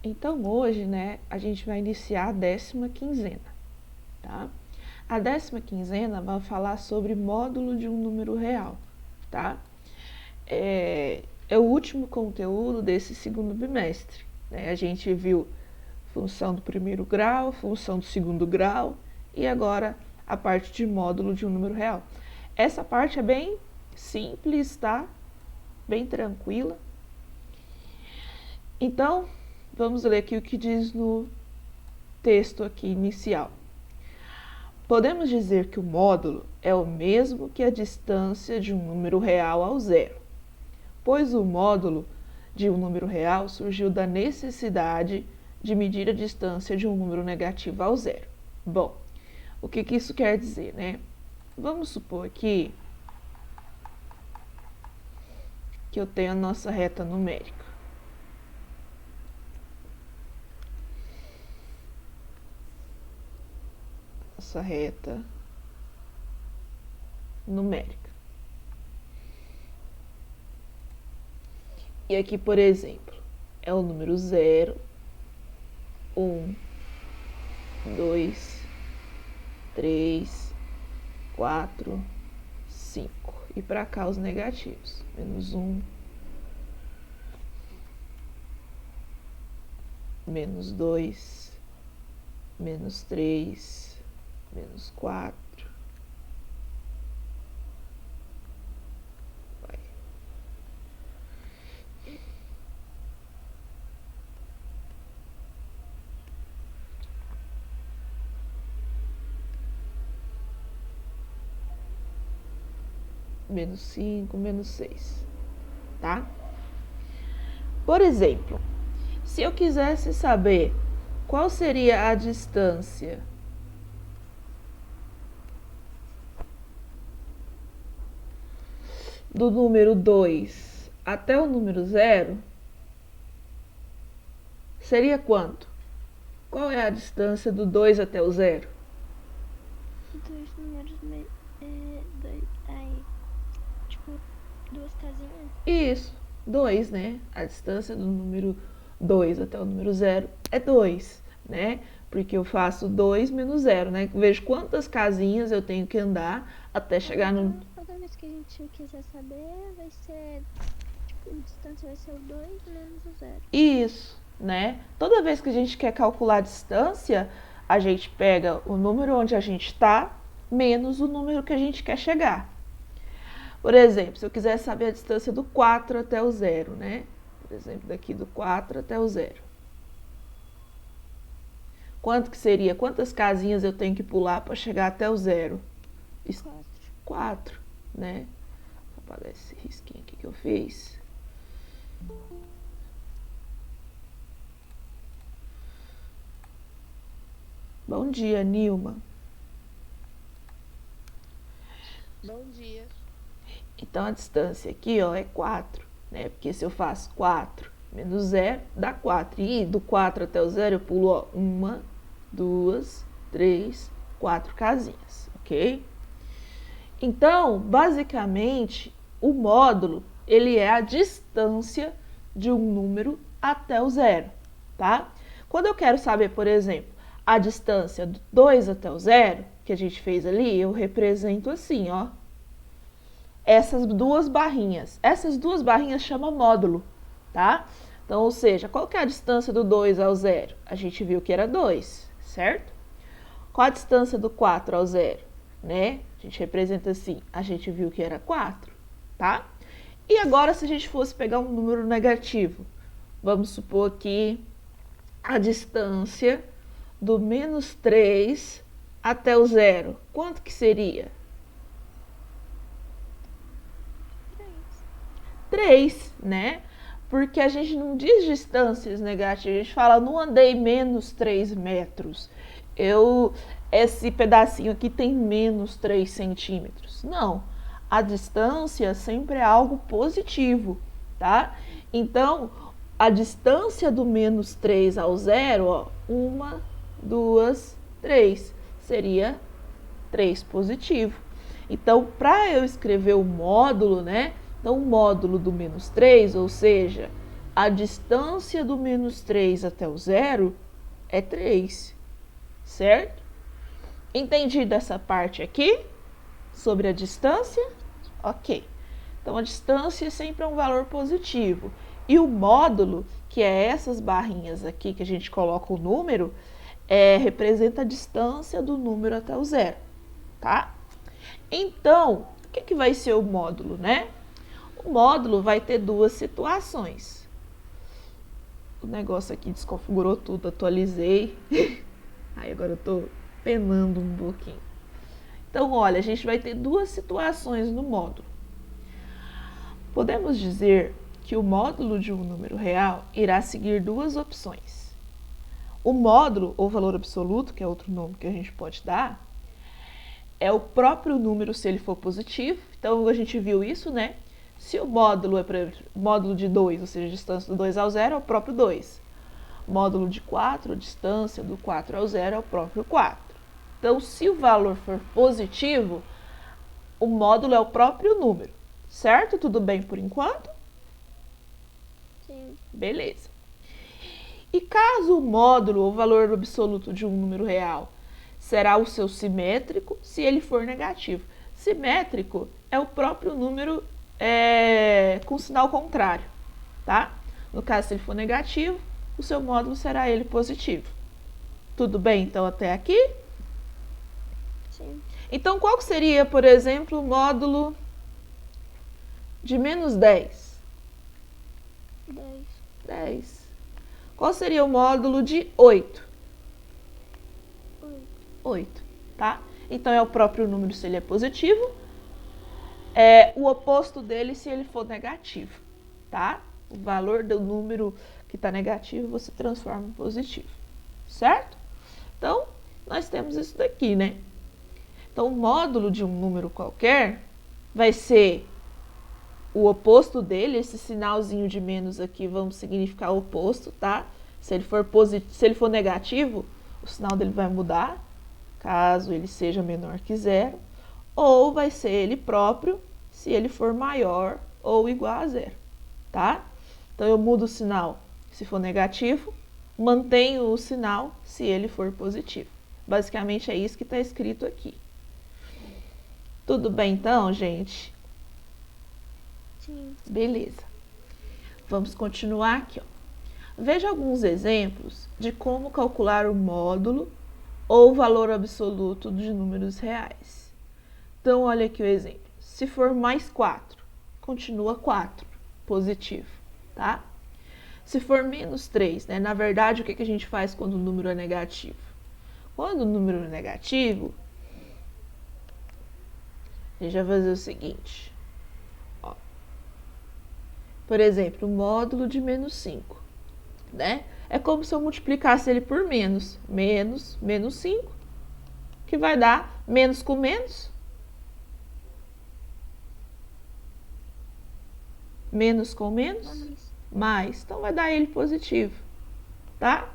Então, hoje, né, a gente vai iniciar a 10ª quinzena, tá? A 10ª quinzena vai falar sobre módulo de um número real, tá? É o último conteúdo desse segundo bimestre, né? A gente viu função do primeiro grau, função do segundo grau e agora a parte de módulo de um número real. Essa parte é bem simples, tá? Bem tranquila. Então, vamos ler aqui o que diz no texto aqui inicial. Podemos dizer que o módulo é o mesmo que a distância de um número real ao zero, pois o módulo de um número real surgiu da necessidade de medir a distância de um número negativo ao zero. Bom, o que isso quer dizer, né? Vamos supor aqui que eu tenho a nossa reta numérica. Nossa reta numérica. E aqui, por exemplo, é o número 0, 1, 2, 3, 4, 5. E para cá os negativos. Menos 1, menos 2, menos 3, menos 4. Vai. Menos 5, menos 6, tá? Por exemplo, se eu quisesse saber qual seria a distância do número 2 até o número 0, seria quanto? Qual é a distância do 2 até o 0? Dois números, tipo, duas casinhas? Isso, 2, né? A distância do número 2 até o número 0 é 2, né? Porque eu faço 2 menos 0, né? Vejo quantas casinhas eu tenho que andar até chegar no... Toda vez que a gente quiser saber, vai ser, tipo, a distância vai ser o 2 menos o 0. Isso, né? Toda vez que a gente quer calcular a distância, a gente pega o número onde a gente está menos o número que a gente quer chegar. Por exemplo, se eu quiser saber a distância do 4 até o 0, né? Por exemplo, daqui do 4 até o 0. Quanto que seria? Quantas casinhas eu tenho que pular para chegar até o 0? 4, né? Vou apagar esse risquinho aqui que eu fiz. Bom dia, Nilma. Bom dia. Então, a distância aqui, ó, é 4, né? Porque se eu faço 4 menos 0, dá 4. E do 4 até o 0, eu pulo, ó, 1, 2, 3, 4 casinhas, ok? Então, basicamente, o módulo, ele é a distância de um número até o 0, tá? Quando eu quero saber, por exemplo, a distância do 2 até o 0, que a gente fez ali, eu represento assim, ó. Essas duas barrinhas chamam módulo, tá? Então, ou seja, qual que é a distância do 2 ao 0? A gente viu que era 2, certo? Qual a distância do 4 ao 0? Né? A gente representa assim, a gente viu que era 4, tá? E agora, se a gente fosse pegar um número negativo, vamos supor que a distância do menos 3 até o 0, quanto que seria? 3, né? Porque a gente não diz distâncias negativas, a gente fala, não andei menos 3 metros. Esse pedacinho aqui tem menos 3 centímetros. Não, a distância sempre é algo positivo, tá? Então, a distância do menos 3 ao 0, ó, 1, 2, 3, seria 3 positivo. Então, para eu escrever o módulo, né? Então, o módulo do menos 3, ou seja, a distância do menos 3 até o zero é 3, certo? Entendido essa parte aqui sobre a distância? Ok. Então, a distância sempre é um valor positivo. E o módulo, que é essas barrinhas aqui que a gente coloca o número, representa a distância do número até o zero, tá? Então, o que vai ser o módulo, né? O módulo vai ter duas situações. O negócio aqui desconfigurou tudo, atualizei. Aí agora eu tô penando um pouquinho. Então, olha, a gente vai ter duas situações no módulo. Podemos dizer que o módulo de um número real irá seguir duas opções. O módulo, ou valor absoluto, que é outro nome que a gente pode dar, é o próprio número se ele for positivo. Então, a gente viu isso, né? Se o módulo é módulo de 2, ou seja, a distância do 2 ao 0 é o próprio 2. Módulo de 4, a distância do 4 ao 0 é o próprio 4. Então, se o valor for positivo, o módulo é o próprio número. Certo? Tudo bem por enquanto? Sim. Beleza. E caso o módulo ou valor absoluto de um número real será o seu simétrico se ele for negativo. Simétrico é o próprio número com sinal contrário, tá? No caso, se ele for negativo, o seu módulo será ele positivo. Tudo bem, então, até aqui? Sim. Então, qual que seria, por exemplo, o módulo de menos 10? 10. 10. Qual seria o módulo de 8? 8. 8, tá? Então, é o próprio número se ele é positivo, o oposto dele se ele for negativo, tá? O valor do número que está negativo você transforma em positivo, certo? Então, nós temos isso daqui, né? Então, o módulo de um número qualquer vai ser o oposto dele. Esse sinalzinho de menos aqui vamos significar o oposto, tá? Se ele for negativo, o sinal dele vai mudar, caso ele seja menor que zero, ou vai ser ele próprio, se ele for maior ou igual a zero, tá? Então, eu mudo o sinal se for negativo, mantenho o sinal se ele for positivo. Basicamente, é isso que está escrito aqui. Tudo bem, então, gente? Sim. Beleza. Vamos continuar aqui, ó. Veja alguns exemplos de como calcular o módulo ou valor absoluto de números reais. Então, olha aqui o exemplo. Se for mais 4, continua 4, positivo, tá? Se for menos 3, né? Na verdade, o que a gente faz quando o número é negativo? Quando o número é negativo, a gente vai fazer o seguinte. Ó. Por exemplo, o módulo de menos 5, né? É como se eu multiplicasse ele por menos. Menos 5, que vai dar menos com menos. Menos com menos, mais. Então, vai dar ele positivo, tá?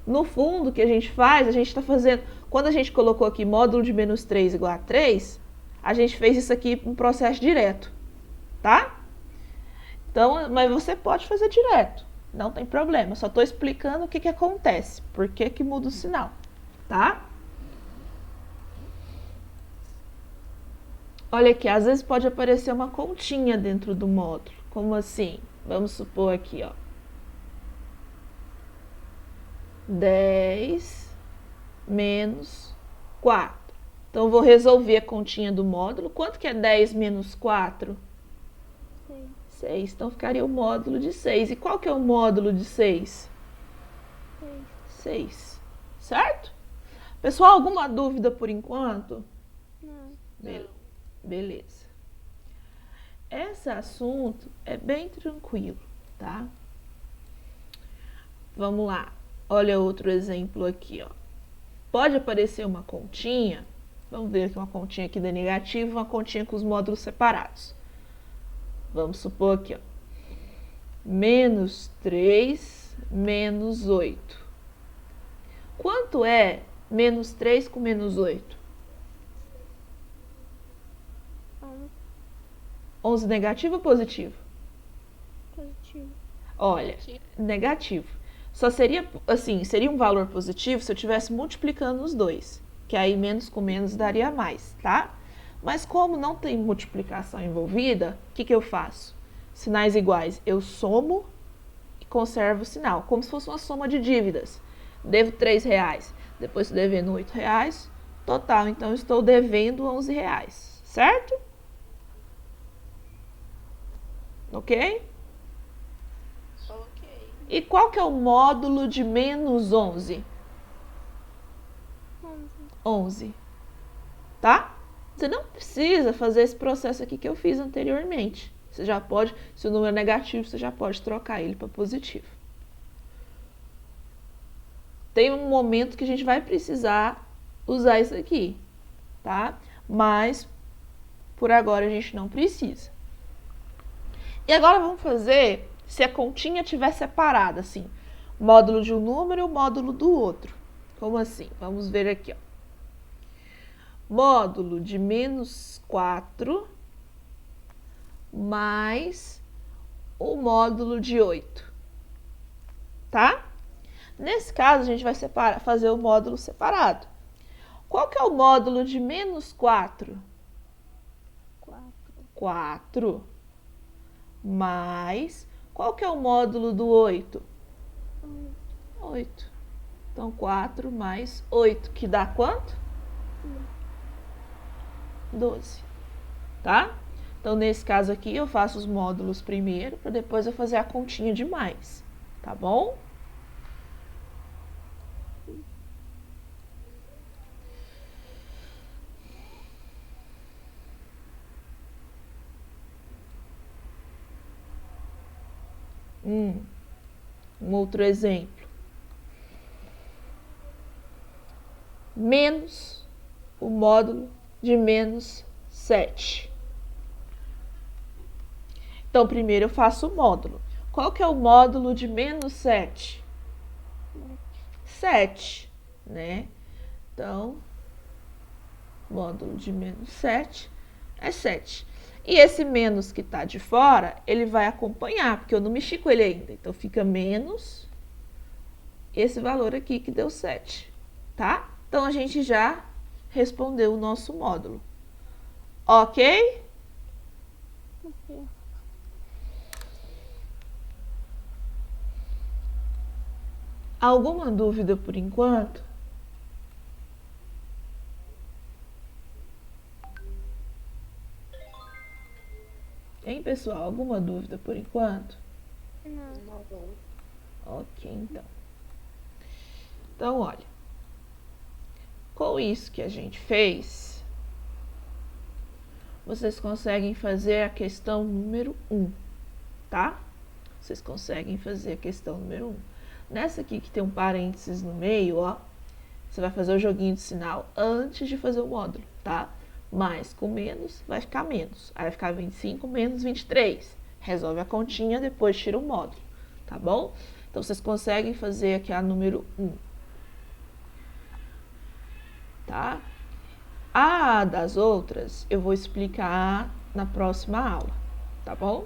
No fundo, o que a gente faz, a gente está fazendo... Quando a gente colocou aqui módulo de menos 3 igual a 3, a gente fez isso aqui em processo direto, tá? Então, mas você pode fazer direto, não tem problema. Só estou explicando o que acontece, por que muda o sinal, tá? Olha aqui, às vezes pode aparecer uma continha dentro do módulo. Como assim? Vamos supor aqui, ó. 10 menos 4. Então, eu vou resolver a continha do módulo. Quanto que é 10 menos 4? 6. 6. Então, ficaria o módulo de 6. E qual que é o módulo de 6? 6. 6. Certo? Pessoal, alguma dúvida por enquanto? Não. Beleza. Esse assunto é bem tranquilo, tá? Vamos lá. Olha outro exemplo aqui, ó. Pode aparecer uma continha. Vamos ver aqui uma continha aqui da negativa, uma continha com os módulos separados. Vamos supor aqui, ó. Menos 3 menos 8. Quanto é menos 3 com menos 8? 11 negativo ou positivo? Positivo. Olha, negativo. Só seria, assim, seria um valor positivo se eu estivesse multiplicando os dois. Que aí menos com menos daria mais, tá? Mas como não tem multiplicação envolvida, o que eu faço? Sinais iguais, eu somo e conservo o sinal. Como se fosse uma soma de dívidas. Devo R$3, depois estou devendo R$8, total, então estou devendo R$11, certo? Ok? Ok. E qual que é o módulo de menos 11? 11. Tá? Você não precisa fazer esse processo aqui que eu fiz anteriormente. Você já pode, se o número é negativo, você já pode trocar ele para positivo. Tem um momento que a gente vai precisar usar isso aqui, tá? Mas, por agora, a gente não precisa. E agora vamos fazer se a continha estiver separada, assim. Módulo de um número e o módulo do outro. Como assim? Vamos ver aqui, ó. Módulo de menos 4 mais o módulo de 8. Tá? Nesse caso, a gente vai fazer o módulo separado. Qual que é o módulo de menos 4? 4. Mais, qual que é o módulo do 8? 8. Então, 4 mais 8, que dá quanto? 12. Tá? Então, nesse caso aqui, eu faço os módulos primeiro, para depois eu fazer a continha de mais. Tá bom? Um outro exemplo. Menos o módulo de menos 7. Então, primeiro eu faço o módulo. Qual que é o módulo de menos 7? 7, né? Então, módulo de menos 7 é 7. E esse menos que está de fora, ele vai acompanhar, porque eu não mexi com ele ainda. Então, fica menos esse valor aqui que deu 7, tá? Então, a gente já respondeu o nosso módulo. Ok? Alguma dúvida por enquanto? Hein, pessoal? Alguma dúvida por enquanto? Não. Ok, então. Então, olha. Com isso que a gente fez, vocês conseguem fazer a questão número 1, tá? Vocês conseguem fazer a questão número 1. Nessa aqui que tem um parênteses no meio, ó, você vai fazer o joguinho de sinal antes de fazer o módulo, tá? Mais com menos, vai ficar menos. Aí vai ficar 25 menos 23. Resolve a continha, depois tira o módulo, tá bom? Então, vocês conseguem fazer aqui a número 1. Tá? A das outras, eu vou explicar na próxima aula, tá bom?